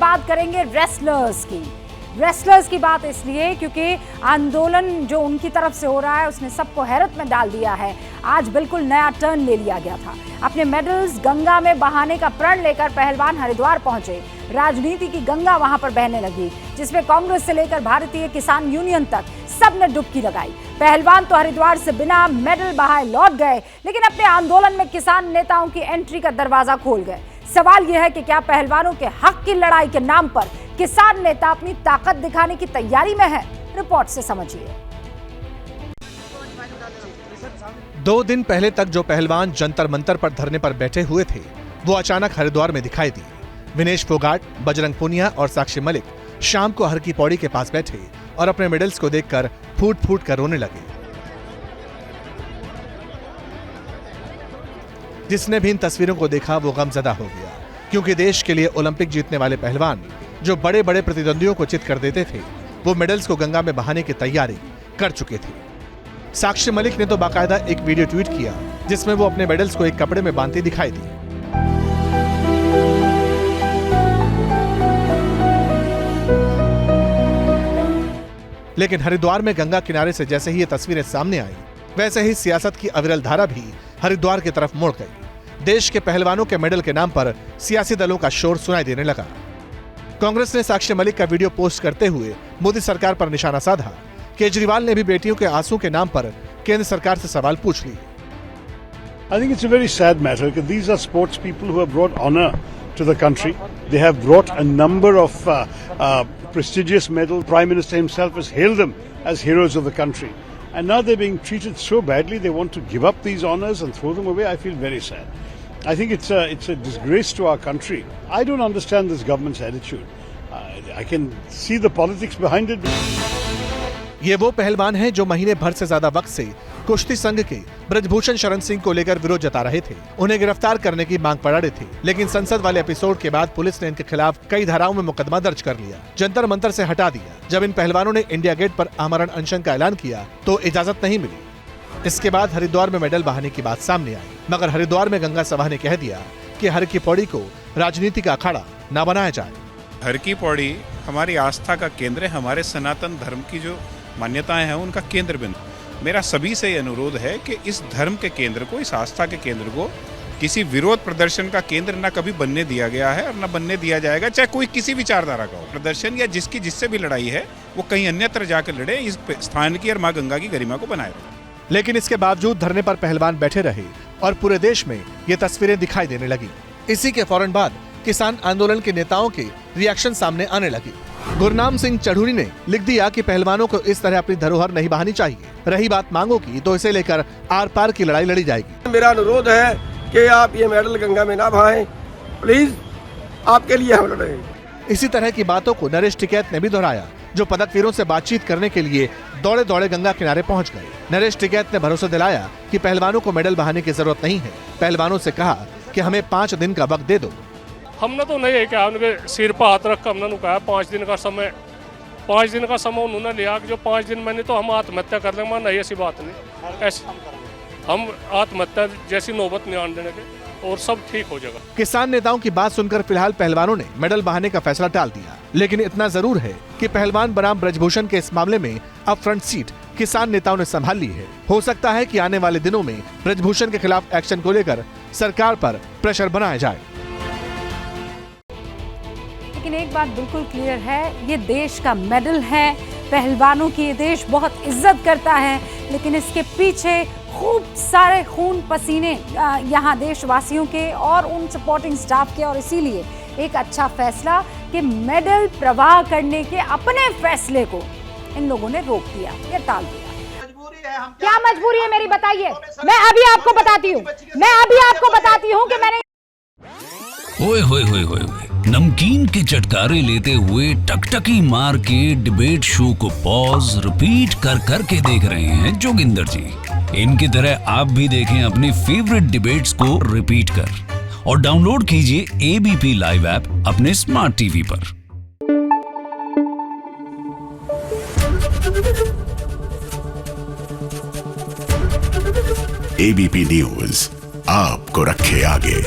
बात करेंगे रेसलर्स की बात इसलिए क्योंकि आंदोलन जो उनकी तरफ से हो रहा है उसने सबको हैरत में डाल दिया है। आज बिल्कुल नया टर्न ले लिया गया था। अपने मेडल्स गंगा में बहाने का प्रण लेकर पहलवान हरिद्वार पहुंचे। राजनीति की गंगा वहां पर बहने लगी, जिसमें कांग्रेस से लेकर भारतीय किसान यूनियन तक सबने डुबकी लगाई। पहलवान तो हरिद्वार से बिना मेडल बहाए लौट गए, लेकिन अपने आंदोलन में किसान नेताओं की एंट्री का दरवाजा खोल गए। सवाल यह है कि क्या पहलवानों के हक की लड़ाई के नाम पर किसान नेता अपनी ताकत दिखाने की तैयारी में है? रिपोर्ट से समझिए। 2 दिन पहले तक जो पहलवान जंतर मंतर पर धरने पर बैठे हुए थे, वो अचानक हरिद्वार में दिखाई दिए। विनेश फोगाट, बजरंग पूनिया और साक्षी मलिक शाम को हर की पौड़ी के पास बैठे और अपने मेडल्स को देखकर फूट फूट कर रोने लगे। जिसने भी इन तस्वीरों को देखा वो गमजदा हो गया, क्योंकि देश के लिए ओलंपिक जीतने वाले पहलवान जो बड़े बड़े प्रतिद्वंदियों को चित कर देते थे, वो मेडल्स को गंगा में बहाने की तैयारी कर चुके थे। साक्षी मलिक ने तो बाकायदा एक वीडियो ट्वीट किया जिसमें वो अपने मेडल्स को एक कपड़े में बांधती दिखाई दी। लेकिन हरिद्वार में गंगा किनारे से जैसे ही ये तस्वीरें सामने आई, वैसे ही सियासत की अविरल धारा भी हरिद्वार की तरफ मुड़ गई। देश के पहलवानों के मेडल के नाम पर सियासी दलों का शोर सुनाई देने लगा। कांग्रेस ने साक्षी मलिक का वीडियो पोस्ट करते हुए मोदी सरकार पर निशाना साधा। केजरीवाल ने भी बेटियों के आंसू के नाम पर केंद्र सरकार से सवाल पूछ लिए। I think it's a very sad matter because these are sports people who have brought honor to the country. They have brought a number of prestigious medals. Prime Minister himself has hailed them as heroes of the country. And now they're being treated so badly, they want to give up these honors and throw them away. I feel very sad. I think it's a disgrace to our country. I don't understand this government's attitude. I can see the politics behind it. ये वो पहलवान हैं जो महीने भर से ज्यादा वक्त से कुश्ती संघ के ब्रजभूषण शरण सिंह को लेकर विरोध जता रहे थे। उन्हें गिरफ्तार करने की मांग पर अड़े थे, लेकिन संसद वाले एपिसोड के बाद पुलिस ने इनके खिलाफ कई धाराओं में मुकदमा दर्ज कर लिया, जंतर मंतर से हटा दिया। जब इन पहलवानों ने इंडिया गेट पर आमरण अनशन का ऐलान किया तो इजाजत नहीं मिली। इसके बाद हरिद्वार में मेडल बहाने की बात सामने आई, मगर हरिद्वार में गंगा सभा ने कह दिया कि हर की पौड़ी को राजनीति का अखाड़ा न बनाया जाए। हर की पौड़ी हमारी आस्था का केंद्र है, हमारे सनातन धर्म की जो मान्यताएं हैं उनका केंद्र बिंदु। मेरा सभी से अनुरोध है कि इस धर्म के केंद्र को, इस आस्था के केंद्र को किसी विरोध प्रदर्शन का केंद्र न कभी बनने दिया गया है और न बनने दिया जाएगा, चाहे कोई किसी विचारधारा का हो। प्रदर्शन या जिससे भी लड़ाई है वो कहीं अन्यत्र जाकर लड़े, इस स्थान की और मां गंगा की गरिमा को बनाए रखे। लेकिन इसके बावजूद धरने पर पहलवान बैठे रहे और पूरे देश में ये तस्वीरें दिखाई देने लगी। इसी के फौरन बाद किसान आंदोलन के नेताओं के रिएक्शन सामने आने लगे। गुरनाम सिंह चढ़ूरी ने लिख दिया कि पहलवानों को इस तरह अपनी धरोहर नहीं बहानी चाहिए। रही बात मांगों की, तो इसे लेकर आर पार की लड़ाई लड़ी जाएगी। मेरा अनुरोध है कि आप ये मेडल गंगा में ना बहाएं, प्लीज, आपके लिए हम लड़ेंगे। इसी तरह की बातों को नरेश टिकैत ने भी दोहराया, जो पदक वीरों से बातचीत करने के लिए दौड़े दौड़े गंगा किनारे पहुंच गए। नरेश टिकैत ने भरोसा दिलाया कि पहलवानों को मेडल बहाने की जरूरत नहीं है। पहलवानों से कहा कि हमें 5 दिन का वक्त दे दो। हमने तो नहीं क्या, उनके सिर पर हाथ रख कर हमने कहा 5 दिन का समय उन्होंने लिया कि जो 5 दिन मैंने तो हम आत्महत्या कर लेंगे। नहीं, ऐसी बात नहीं, ऐसे हम आत्महत्या जैसी नौबत नहीं आने देने के और सब ठीक हो जाएगा। किसान नेताओं की बात सुनकर फिलहाल पहलवानों ने मेडल बहाने का फैसला टाल दिया, लेकिन इतना जरूर है कि पहलवान बनाम ब्रजभूषण के इस मामले में अब फ्रंट सीट किसान नेताओं ने संभाल ली है। हो सकता है कि आने वाले दिनों में ब्रजभूषण के खिलाफ एक्शन को लेकर सरकार पर प्रेशर बनाया जाए। लेकिन एक बात बिल्कुल क्लियर है, ये देश का मेडल है, पहलवानों की ये देश बहुत इज्जत करता है, लेकिन इसके पीछे खूब सारे खून पसीने यहाँ देशवासियों के और उन सपोर्टिंग स्टाफ के, और इसीलिए एक अच्छा फैसला कि मेडल प्रवाह करने के अपने फैसले को इन लोगों ने रोक दिया, ये टाल दिया। क्या मजबूरी है मेरी, बताइए। मैं अभी आपको बताती हूँ कि मैंने ओए होए होए होए, नमकीन के चटकारे लेते हुए टकटकी मार के डिबेट शो को पॉज रिपीट कर करके देख रहे हैं जोगिंदर जी। इनकी तरह आप भी देखें अपनी फेवरेट डिबेट्स को रिपीट कर और डाउनलोड कीजिए एबीपी लाइव ऐप अपने स्मार्ट टीवी पर। एबीपी न्यूज आपको रखे आगे।